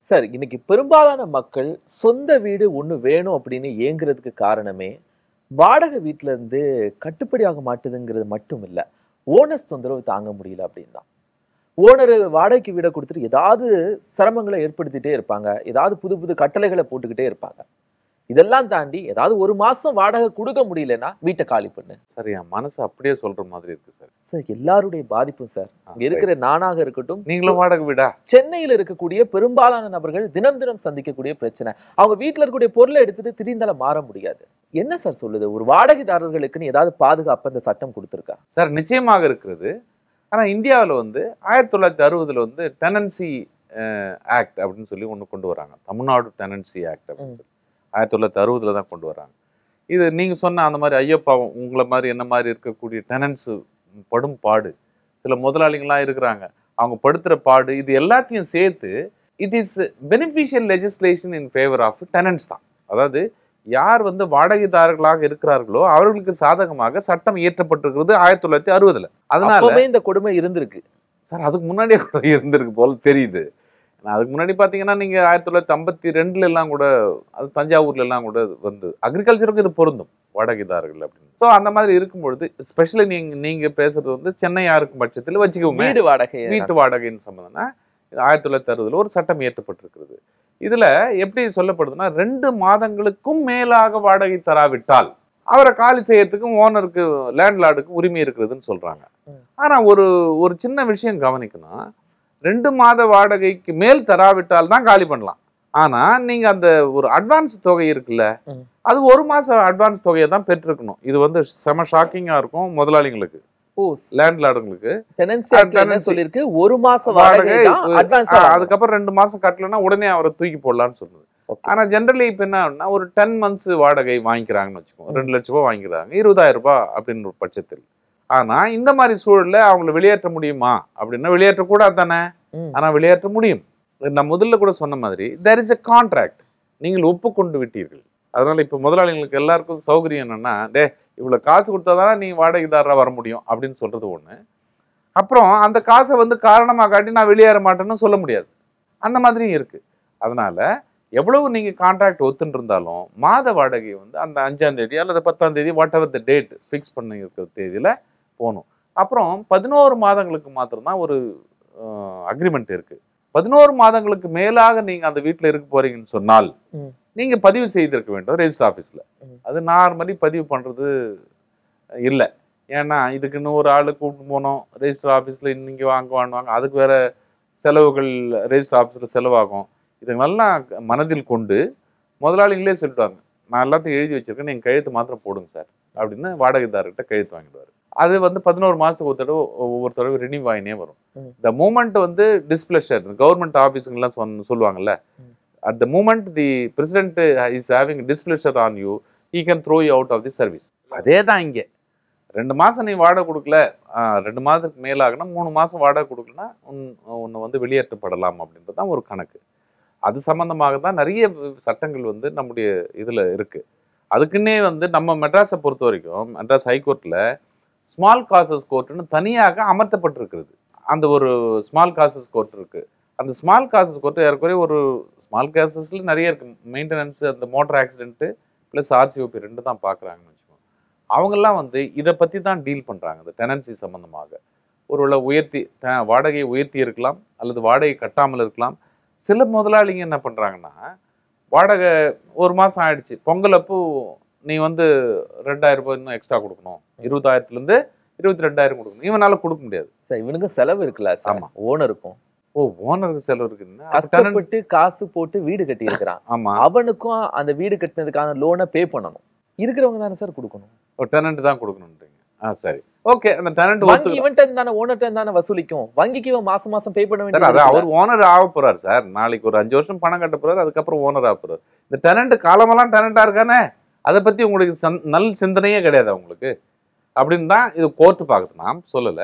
Sir, இன்னைக்கு பெரும்பாலான மக்கள் சொந்த வீடு ஒண்ணு வேணும் அப்படின்னு ஏங்குறதுக்கு காரணமே, வாடகை வீட்ல இருந்து கட்டுப்படியாக மாட்டுதுங்கிறது மட்டும் இல்ல. ஓனர்ஸ் தொந்தரவு தாங்க முடியல அப்படின்னு தான். ஓனர் வாடகைக்கு வீட குடுத்துட்டு ஏதாவது சிரமங்கள ஏற்படுத்திட்டே இருப்பாங்க. ஏதாவது புது புது கட்டளைகள போட்டுக்கிட்டே இருப்பாங்க. இதெல்லாம் தாண்டி ஏதாவது 1 மாசம் வாடகை குடுக்க முடியலன்னா, வீட்ட காலி பண்ணு. சார் என் மனசு அப்படியே சொல்ற மாதிரி இருக்கு சார். சார், எல்லாருடைய பாதிப்பும் சார். இங்க இருக்கிற நானாக இருக்கட்டும், நீங்களும் வாடகை வீடா? சென்னையில இருக்கக்கூடிய பெரும்பாலான நபர்கள் தினம் தினம் சந்திக்கக்கூடிய பிரச்சனை. அவங்க வீட்ல இருக்கக்கூடிய பொருளை எடுத்துட்டு திடீர்னால மாற முடியாது. என்ன சார் சொல்லுது? ஒரு வாடகைதாரர்களுக்குன்னு ஏதாவது பாதுகாப்பு அந்த சட்டம் கொடுத்திருக்கா? சார் நிச்சயமாக இருக்கிறது. ஆனா இந்தியாவுல வந்து 1960ல வந்து டெனன்சி ஆக்ட் அப்படின்னு சொல்லி ஒண்ணு கொண்டு வராங்க. தமிழ்நாடு டெனன்சி ஆக்ட் அப்படின்னு சொல்லி 1960ல தான் கொண்டு வராங்க. இது நீங்க சொன்ன அந்த மாதிரி ஐயோ பாவம் உங்களை மாதிரி என்ன மாதிரி இருக்கக்கூடிய டெனன்ஸ் படும் பாடு, சில முதலாளிகள்லாம் இருக்கிறாங்க, அவங்க படுத்துற பாடு, இது எல்லாத்தையும் சேர்த்து it is beneficial legislation in favour of tenants தான். அதாவது யார் வந்து வாடகைதாரர்களாக இருக்கிறார்களோ அவர்களுக்கு சாதகமாக சட்டம் இயற்றப்பட்டிருக்கிறது 1960ல. அதனால அப்பவே இந்த கொடுமை இருந்திருக்கு. சார் அதுக்கு முன்னாடியே கூட இருந்திருக்கு போல தெரியுது. அதுக்கு முன்னாடி பார்த்தீங்கன்னா நீங்கள் 1952 எல்லாம் கூட, அது தஞ்சாவூர்ல எல்லாம் கூட வந்து அக்ரிகல்ச்சருக்கு இது பொருந்தும் வாடகைதாரர்கள் அப்படின்னு. ஸோ அந்த மாதிரி இருக்கும்பொழுது ஸ்பெஷலி நீங்க பேசுறது வந்து சென்னையா இருக்கும் பட்சத்தில் வச்சுக்கோங்க, வீடு வாடகை, வீட்டு வாடகைன்னு சம்பந்தம்னா 1960ல ஒரு சட்டம் இயற்றப்பட்டிருக்கிறது. இதுல எப்படி சொல்லப்படுதுன்னா 2 மாதங்களுக்கும் மேலாக வாடகை தராவிட்டால் அவரை காலி செய்யறதுக்கும் ஓனருக்கு லேண்ட்லார்டுக்கு உரிமை இருக்கிறதுன்னு சொல்றாங்க. ஆனா ஒரு சின்ன விஷயம் கவனிக்கணும். 2 மாத வாடகைக்கு மேல் தராவிட்டால் தான் காலி பண்ணலாம். ஆனா நீங்க அந்த ஒரு அட்வான்ஸ் தொகை இருக்குல்ல, அது 1 மாசம் அட்வான்ஸ் தொகையை தான் பெற்றிருக்கணும். இது வந்து செம ஷாக்கிங்கா இருக்கும் முதலாளிங்களுக்கு, லேண்ட்லார்டுங்களுக்கு. டெனன்சி ஆக்ட்ல என்ன சொல்லிருக்கு? 1 மாச வாடகை தான் அட்வான்ஸ். அதுக்கப்புறம் 2 மாசம் கட்டலன்னா உடனே அவரை தூக்கி போடலாம்னு சொல்லுது. ஆனா ஜெனரலி இப்ப என்ன ஒரு 10 months வாடகை வாங்கிக்கிறாங்கன்னு வச்சுக்கோங்க, 2 லட்சம் ரூபாய் வாங்கிக்கிறாங்க 20,000 ரூபாய் அப்படின்னு ஒரு பட்சத்தில். ஆனா இந்த மாதிரி சூழல்ல அவங்களை வெளியேற்ற முடியுமா அப்படின்னா வெளியேற்றக்கூடாது தானே. ஆனா வெளியேற்ற முடியும். நான் முதல்ல கூட சொன்ன மாதிரி there is a contract, நீங்கள் ஒப்புக்கொண்டு விட்டீர்கள். அதனால இப்ப முதலாளிகளுக்கு எல்லாருக்கும் சௌகரியம் என்னன்னா, இவ்வளவு காசு கொடுத்தாதானே நீ வாடகைதாரரா வர முடியும் அப்படின்னு சொல்றது ஒண்ணு. அப்புறம் அந்த காசை வந்து காரணமா காட்டி நான் வெளியேற மாட்டேன்னு சொல்ல முடியாது. அந்த மாதிரியும் இருக்கு. அதனால எவ்வளவு நீங்க கான்ட்ராக்ட் ஒத்துன்னு இருந்தாலும் மாத வாடகை வந்து அந்த 5ஆம் தேதி அல்லது 10ஆம் தேதி what ever the date fix பண்ணி இருக்கிற தேதியில போகணும். அப்புறம் 11 மாதங்களுக்கு மாத்திரம்தான் ஒரு அக்ரிமெண்ட் இருக்கு. 11 மாதங்களுக்கு மேலாக நீங்க அந்த வீட்டுல இருக்க போறீங்கன்னு சொன்னால் நீங்க பதிவு செய்திருக்க வேண்டும் ரெஜிஸ்டர் ஆபீஸ்ல. அது நார்மலி பதிவு பண்றது இல்லை. ஏன்னா இதுக்குன்னு ஒரு ஆளு கூப்பிட்டு போனோம் ரெஜிஸ்டர் ஆபீஸ்ல, இன்னைக்கு வாங்குவாங்க, அதுக்கு வேற செலவுகள் ரெஜிஸ்டர் ஆபீஸ்ல செலவாகும். இதை நல்லா மனதில் கொண்டு முதலாளிகளே சொல்லிட்டாங்க, நான் எல்லாத்தையும் எழுதி வச்சிருக்கேன், நீங்க கையெழுத்து மாத்திரம் போடுங்க சார் அப்படின்னு வாடகைதாரர்கிட்ட கையெழுத்து வாங்கிடுவாரு. அது வந்து 11 மாசத்துக்கு ஒவ்வொரு தடவை ரினியூ ஆகினே வரும். த மூமெண்ட் வந்து டிஸ்பிளஷர் கவர்மெண்ட் ஆபீஸுங்கெல்லாம் சொல்லுவாங்கல்ல, at the moment the president is having displeasure on you, he can throw you out of the service. அதே தான் இங்கே. 2 மாசம் நீ வாடகை கொடுக்கல, 2 மாதத்துக்கு மேலாகனா 3 மாசம் வாடகை கொடுக்கலன்னா உன்னை வந்து வெளியேற்றப்படலாம் அப்படின்றது தான் ஒரு கணக்கு. அது சம்பந்தமாக தான் நிறைய சட்டங்கள் வந்து நம்முடைய இதுல இருக்கு. அதுக்குன்னே வந்து நம்ம மெட்ராஸை பொறுத்த வரைக்கும் மெட்ராஸ் ஹைகோர்ட்ல ஸ்மால் காசஸ் கோர்ட்னு தனியாக அமர்த்தப்பட்டிருக்கிறது. அந்த ஒரு ஸ்மால் காசஸ் கோர்ட் இருக்கு. அந்த ஸ்மால் காசஸ் கோர்ட் ஏற்கனவே ஒரு ஸ்மால் காசஸ்ல நிறைய இருக்கு. மெயின்டெனன்ஸ், அந்த மோட்டார் ஆக்சிடென்ட் பிளஸ் ஆர்சிஓபி 2 தான் பாக்குறாங்கன்னு வச்சுக்கோங்க. அவங்கெல்லாம் வந்து இதை பத்தி தான் டீல் பண்றாங்க. இந்த டெனன்சி சம்பந்தமாக ஒருவேளை வாடகையை உயர்த்தி இருக்கலாம் அல்லது வாடகை கட்டாமல் இருக்கலாம். சில முதலாளிங்க என்ன பண்றாங்கன்னா, வாடகை 1 மாசம் ஆயிடுச்சு, பொங்கல் அப்போ நீ வந்து 2,000 ரூபாய் இன்னும் எக்ஸ்ட்ரா கொடுக்கணும், 20,000 22,000 கொடுக்கணும். இவனால கொடுக்க முடியாது சார். இவனுக்கு செலவு இருக்குல்ல சார். ஆமா, ஓனருக்கும். ஓனருக்கு செலவு இருக்குன்னா கஷ்டப்பட்டு காசு போட்டு வீடு கட்டி இருக்கிறான். ஆமா, அவனுக்கும் அந்த வீடு கட்டினதுக்கான லோனை பே பண்ணணும். இருக்கிறவங்க தானே சார் கொடுக்கணும். ஒரு டெனன்ட் தான் கொடுக்கணும்ன்றீங்க. சரி, ஓகே. அந்த டெனன்ட் வங்கி இவன்ட்ட இருந்தானே ஓனர்ட்ட இருந்தானே வசூலிக்கும். வங்கிக்கு இவன் மாசம் மாசம் பே பண்ண வேண்டியது. அது அவர் ஓனர் ஆக போறாரு சார். நாளைக்கு ஒரு 5 வருஷம் பணம் கட்ட போறாரு, அதுக்கப்புறம் ஓனர் ஆக போறாரு. இந்த டெனன்ட் காலமெல்லாம் டெனண்டா இருக்கானே, அதை பத்தி உங்களுக்கு நல் சிந்தனையே கிடையாது அவங்களுக்கு அப்படின்னு தான் இது கோர்ட் பாக்குது. நாம் சொல்லல,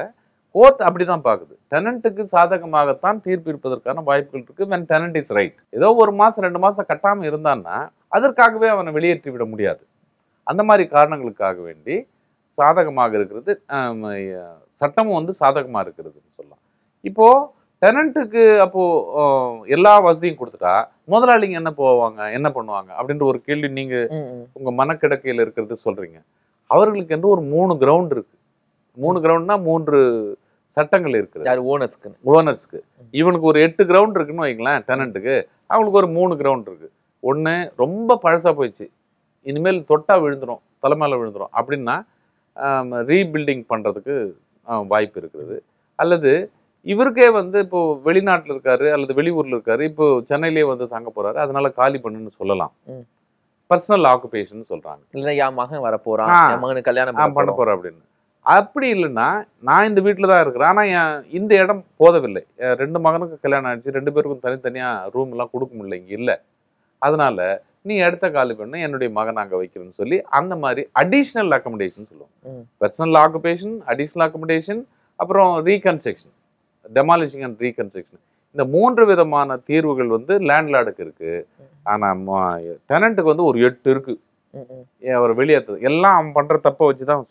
கோர்ட் அப்படிதான் பாக்குது. டெனன்ட்டுக்கு சாதகமாகத்தான் தீர்ப்பு இருப்பதற்கான வாய்ப்புகள் இருக்கு. when tenant is right. ஏதோ 1 மாசம் 2 மாசம் கட்டாம இருந்தான்னா அதற்காகவே அவனை வெளியேற்றி விட முடியாது. அந்த மாதிரி காரணங்களுக்காக வேண்டி சாதகமாக இருக்கிறது, சட்டமும் வந்து சாதகமா இருக்கிறதுன்னு சொல்லலாம். இப்போ டெனண்ட்டுக்கு அப்போ எல்லா வசதியும் கொடுத்துட்டா முதலாளிங்க என்ன பண்ணுவாங்க அப்படின்ற ஒரு கேள்வி நீங்க உங்க மனக்கிடக்கையில இருக்கிறது சொல்றீங்க. அவர்களுக்கு என்று ஒரு 3 கிரவுண்ட் இருக்கு. 3 கிரவுண்ட்னா 3 சட்டங்கள் இருக்குது ஓனர்ஸ்க்கு. இவனுக்கு ஒரு 8 கிரவுண்ட் இருக்குன்னு வைங்களேன் டெனண்ட்டுக்கு. அவங்களுக்கு ஒரு 3 கிரவுண்ட் இருக்கு. ஒண்ணு ரொம்ப பழசா போயிடுச்சு, இனிமேல் தொட்டா விழுந்துரும், தலைமையில விழுந்துரும் அப்படின்னா ரீபில்டிங் பண்றதுக்கு வாய்ப்பு இருக்குது. அல்லது இவருக்கே வந்து இப்போ வெளிநாட்டுல இருக்காரு அல்லது வெளியூர்ல இருக்காரு, இப்போ சென்னையிலேயே வந்து தங்க போறாரு, அதனால காலி பண்ணுன்னு சொல்லலாம். பர்சனல் ஆக்குபேஷன் சொல்றாங்க. இல்ல என் மகன் வர போறான், என் மகனுக்கு கல்யாணம் பண்ண போறேன் அப்படின்னு. அப்படி இல்லைன்னா நான் இந்த வீட்டுல தான் இருக்கிறேன், ஆனா இந்த இடம் போதவில்லை, 2 மகனுக்கு கல்யாணம் ஆயிடுச்சு, 2 பேருக்கும் தனித்தனியா ரூம் எல்லாம் கொடுக்க முடியல, இங்க இல்ல, அதனால நீ இடத்த காலி பண்ண, என்னுடைய மகன் அங்க வைக்கிறேன்னு சொல்லி அந்த மாதிரி அடிஷனல் அக்கமடேஷன் சொல்லுவோம். பர்சனல் ஆக்குபேஷன், அடிஷனல் அக்கமடேஷன், அப்புறம் ரீகன்ஸ்ட்ரக்ஷன், டெமாலிஷிங் அண்ட் ரீகன்ஸ்ட்ரக்ஷன். இந்த 3 விதமான தீர்வுகள் வந்து லேண்ட்லார்டுக்கு இருக்கு. ஆனா டெனண்ட்டுக்கு வந்து ஒரு 8 இருக்கு. அவர் வெளியேற்றது எல்லாம் அவன் பண்ற தப்ப வச்சுதான்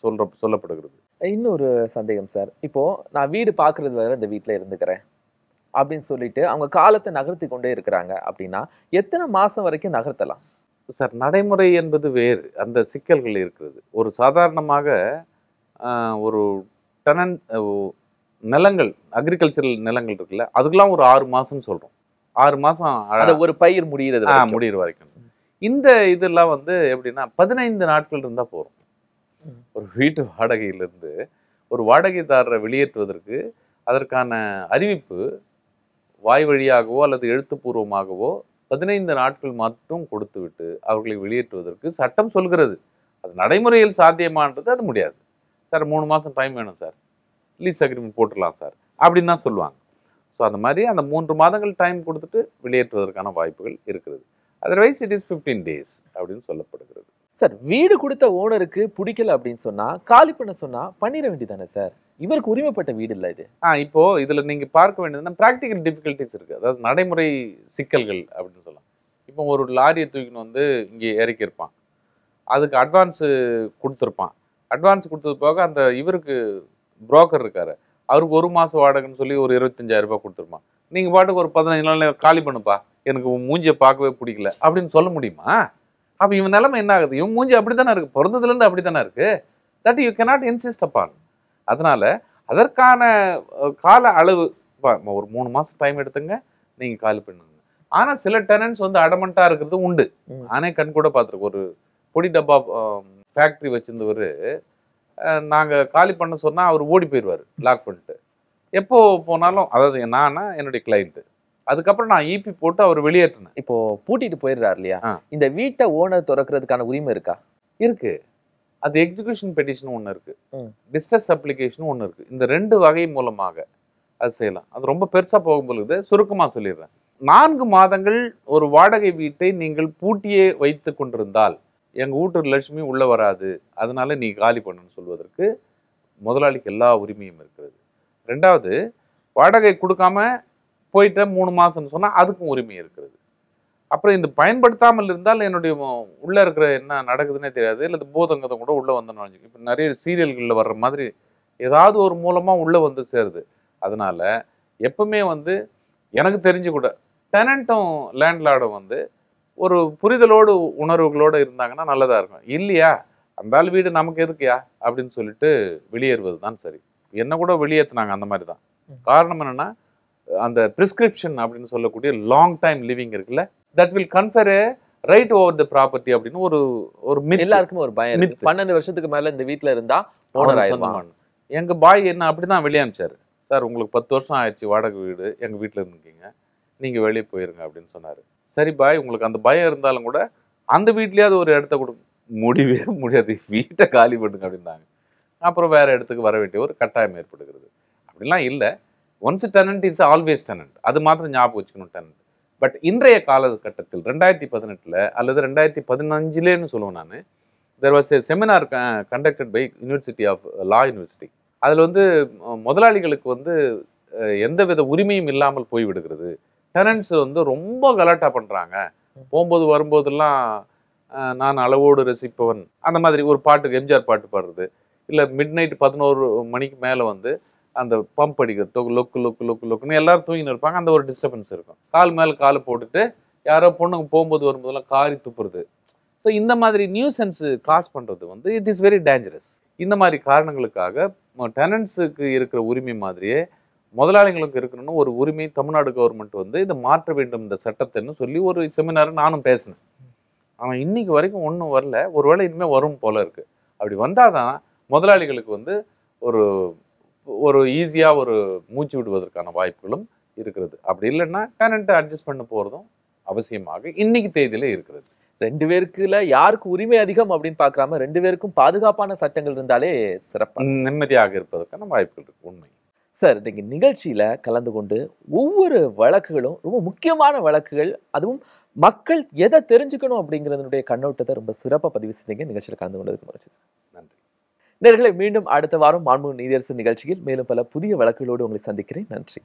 சொல்லப்படுகிறது. இன்னொரு சந்தேகம் சார், இப்போ நான் வீடு பாக்குறது வேற இந்த வீட்டுல இருந்துக்கிறேன் அப்படின்னு சொல்லிட்டு அவங்க காலத்தை நகர்த்தி கொண்டே இருக்கிறாங்க அப்படின்னா எத்தனை மாசம் வரைக்கும் நகர்த்தலாம் சார்? நடைமுறை என்பது வேறு, அந்த சிக்கல்கள் இருக்கிறது. ஒரு சாதாரணமாக ஒரு டெனன்ட் நிலங்கள், அக்ரிகல்ச்சரல் நிலங்கள் இருக்குல்ல, அதுக்கெல்லாம் ஒரு 6 மாசம் சொல்றோம். 6 மாசம் ஒரு பயிர் முடியிற வரைக்கும். இந்த இதெல்லாம் வந்து எப்படின்னா 15 நாட்கள் இருந்தா போறோம். ஒரு வீட்டு வாடகையிலிருந்து ஒரு வாடகைதாரரை வெளியேற்றுவதற்கு அதற்கான அறிவிப்பு வாய் வழியாகவோ அல்லது எழுத்துப்பூர்வமாகவோ 15 நாட்கள் மட்டும் கொடுத்து விட்டு அவர்களை வெளியேற்றுவதற்கு சட்டம் சொல்கிறது. அது நடைமுறையில் சாத்தியமானது அது முடியாது. சார் 3 மாசம் டைம் வேணும் சார், லீஸ் அக்ரிமெண்ட் போட்டுடலாம் சார் அப்படின்னு தான் சொல்லுவாங்க. ஸோ அந்த மாதிரி அந்த 3 மாதங்கள் டைம் கொடுத்துட்டு வெளியேற்றுவதற்கான வாய்ப்புகள் இருக்கிறது. அதர்வைஸ் இட் இஸ் 15 days அப்படின்னு சொல்லப்படுகிறது. சார் வீடு கொடுத்த ஓனருக்கு பிடிக்கல அப்படின்னு சொன்னா காலி பண்ண சொன்னா பண்ணிட வேண்டியதானே சார்? இவருக்கு உரிமைப்பட்ட வீடு இல்ல இது. இப்போ இதுல நீங்க பார்க்க வேண்டியதுன்னா பிராக்டிகல் டிஃபிகல்டிஸ் இருக்கு, அதாவது நடைமுறை சிக்கல்கள் அப்படின்னு சொல்லலாம். இப்போ ஒரு லாரியை தூக்கின்னு வந்து இங்கே இறக்கி இருப்பான், அதுக்கு அட்வான்ஸ் கொடுத்துருப்பான். அட்வான்ஸ் கொடுத்தது போக அந்த இவருக்கு புரோக்கர் இருக்காரு, அவருக்கு 1 மாசம் வாடகைன்னு சொல்லி ஒரு 25,000 ரூபாய் கொடுத்துருப்பான். நீங்க பாட்டுக்கு ஒரு 15 நாள்ல காலி பண்ணுப்பா, எனக்கு மூஞ்சியை பார்க்கவே பிடிக்கல அப்படின்னு சொல்ல முடியுமா? அப்ப இவன் நிலைமை என்ன ஆகுது? இவன் மூஞ்சி அப்படித்தானே இருக்கு, பிறந்ததுல இருந்து அப்படித்தானே இருக்கு. That you cannot insist upon. அதனால அதற்கான கால அளவு ஒரு 3 மாசம் டைம் எடுத்துங்க, நீங்க காலி பண்ணுங்க. ஆனா சில டெனன்ட்ஸ் வந்து அடமண்டா இருக்கிறது உண்டு. ஆனே கண் கூட பார்த்துருக்கு. ஒரு பொடி டப்பா ஃபேக்டரி வச்சிருந்தவர், நாங்க காலி பண்ண சொன்னா அவர் ஓடி போயிடுவாரு லாக் பண்ணிட்டு. எப்போ போனாலும், அதாவது நானா என்னுடைய கிளைண்ட், அதுக்கப்புறம் நான் இபி போட்டு அவர் வெளியேற்றினேன். இப்போ பூட்டிட்டு போயிடுறாரு இல்லையா, இந்த வீட்டை ஓனர் திறக்கிறதுக்கான உரிமை இருக்கா? இருக்கு. அது எக்ஸிகியூஷன் பெட்டிஷன் ஒன்று இருக்கு, டிஸ்ட்ரஸ் அப்ளிகேஷன் ஒன்று இருக்கு. இந்த 2 வகை மூலமாக அது செய்யலாம். அது ரொம்ப பெருசா போகும்பொழுது சுருக்கமா சொல்லிடுறேன். 4 மாதங்கள் ஒரு வாடகை வீட்டை நீங்கள் பூட்டியே வைத்து கொண்டிருந்தால் எங்க வீட்டு லட்சுமி உள்ள வராது, அதனால நீ காலி பண்ணுன்னு சொல்வதற்கு முதலாளிக்கு எல்லா உரிமையும் இருக்கிறது. 2வது, வாடகை கொடுக்காம போயிட்ட 3 மாசம்னு சொன்னா அதுக்கும் உரிமை இருக்கிறது. அப்புறம் இந்த பயன்படுத்தாமல் இருந்தால் என்னுடைய உள்ள இருக்கிற என்ன நடக்குதுன்னே தெரியாது, இல்லை பூதங்கதம் கூட உள்ள வந்து இப்போ நிறைய சீரியல்களில் வர்ற மாதிரி ஏதாவது ஒரு மூலமா உள்ள வந்து சேருது. அதனால எப்பவுமே வந்து எனக்கு தெரிஞ்சு கூட டெனண்ட்டும் லேண்ட்லார்டும் வந்து ஒரு புரிதலோடு உணர்வுகளோடு இருந்தாங்கன்னா நல்லதா இருக்கும். இல்லையா, அந்த வீடு நமக்கு எதுக்குயா அப்படின்னு சொல்லிட்டு வெளியேறுவது தான் சரி. என்ன கூட வெளியேற்றினாங்க அந்த மாதிரி தான். காரணம் என்னன்னா, அந்த பிரிஸ்கிரிப்ஷன் அப்படின்னு சொல்லக்கூடிய லாங் டைம் லிவிங் இருக்குல்ல, that will confer A right over the property அப்படின்னு ஒரு எல்லாருக்குமே ஒரு பயம். 12 வருஷத்துக்கு மேல இந்த வீட்டுல இருந்தா ஓனர் ஆயிடுவான். எங்க பாய் என்ன அப்படிதான் வெளியே அனுப்பிச்சாரு. சார் உங்களுக்கு 10 வருஷம் ஆயிடுச்சு வாடகை வீடு, எங்க வீட்டுல இருந்துருக்கீங்க, நீங்க வெளியே போயிருங்க அப்படின்னு சொன்னாரு. சரி பாய், உங்களுக்கு அந்த பயம் இருந்தாலும் கூட அந்த வீட்லயாவது ஒரு இடத்த கொடுக்க முடியவே முடியாது, வீட்டை காலி பண்ணுங்க அப்படின்னாங்க. அப்புறம் வேற இடத்துக்கு வர வேண்டிய ஒரு கட்டாயம் ஏற்படுகிறது. அப்படிலாம் இல்லை, once tenant is always tenant, அது மாத்திரம் ஞாபகம் வச்சுக்கணும் டெனன்ட். பட் இன்றைய காலகட்டத்தில் 2018 அல்லது 2015 சொல்லுவேன் நான், there was a seminar conducted by university of law university. அதில் வந்து முதலாளிகளுக்கு வந்து எந்தவித உரிமையும் இல்லாமல் போய்விடுகிறது, டெனன்ட்ஸ் வந்து ரொம்ப கலாட்டா பண்றாங்க, போகும்போது வரும்போதெல்லாம் நான் அளவோடு ரசிப்பவன் அந்த மாதிரி ஒரு பாட்டுக்கு எம்ஜிஆர் பாட்டு பாடுறது, இல்லை மிட் நைட் 11 மணிக்கு மேலே வந்து அந்த பம்ப் அடிக்கிறது லொக்கு லொக்கு லொக்கு லொக்குன்னு எல்லாரும் தூங்கின்னு இருப்பாங்க. அந்த ஒரு டிஸ்டர்பன்ஸ் இருக்கும். கால் மேல கால் போட்டுட்டு யாரோ பொண்ணுங்க போகும்போது வரும்போதெல்லாம் காரி துப்புறது. ஸோ இந்த மாதிரி நியூசன்ஸ் காஸ் பண்றது வந்து இட் இஸ் வெரி டேஞ்சரஸ். இந்த மாதிரி காரணங்களுக்காக டெனன்ட்ஸுக்கு இருக்கிற உரிமை மாதிரியே முதலாளிகளுக்கு இருக்கணும்னு ஒரு உரிமை தமிழ்நாடு கவர்மெண்ட் வந்து இதை மாற்ற வேண்டும் இந்த சட்டத்தைன்னு சொல்லி ஒரு செமினார் நானும் பேசினேன். ஆனால் இன்னைக்கு வரைக்கும் ஒன்றும் வரல. ஒருவேளை இனிமேல் வரும் போல இருக்கு. அப்படி வந்தாதான் முதலாளிகளுக்கு வந்து ஒரு ஒரு ஈஸியா ஒரு மூச்சு விடுவதற்கான வாய்ப்புகளும் இருக்கிறது. அப்படி இல்லைன்னா டெனன்ட்டை அட்ஜஸ்ட் பண்ண போறதும் அவசியமாக இன்னைக்கு தேதியில இருக்கிறது. 2 பேருக்குல யாருக்கு உரிமை அதிகம் அப்படின்னு பார்க்காம 2 பேருக்கும் பாதுகாப்பான சட்டங்கள் இருந்தாலே சிறப்பா. நிம்மதியாக இருப்பதற்கான வாய்ப்புகள் இருக்கு. உண்மை. சார், இன்னைக்கு நிகழ்ச்சியில கலந்து கொண்டு ஒவ்வொரு வழக்குகளும் ரொம்ப முக்கியமான வழக்குகள், அதுவும் மக்கள் எதை தெரிஞ்சுக்கணும் அப்படிங்கிறதனுடைய கண்ணோட்டத்தை ரொம்ப சிறப்பா பதிவு செஞ்சீங்க. நிகழ்ச்சியில கலந்து கொண்டதுக்கு மகிழ்ச்சி சார். நன்றி. நேயர்களே, மீண்டும் அடுத்த வாரம் மாண்புமிகு நீதியரசர் நிகழ்ச்சியில் மேலும் பல புதிய வழக்குகளோடு உங்களை சந்திக்கிறேன். நன்றி.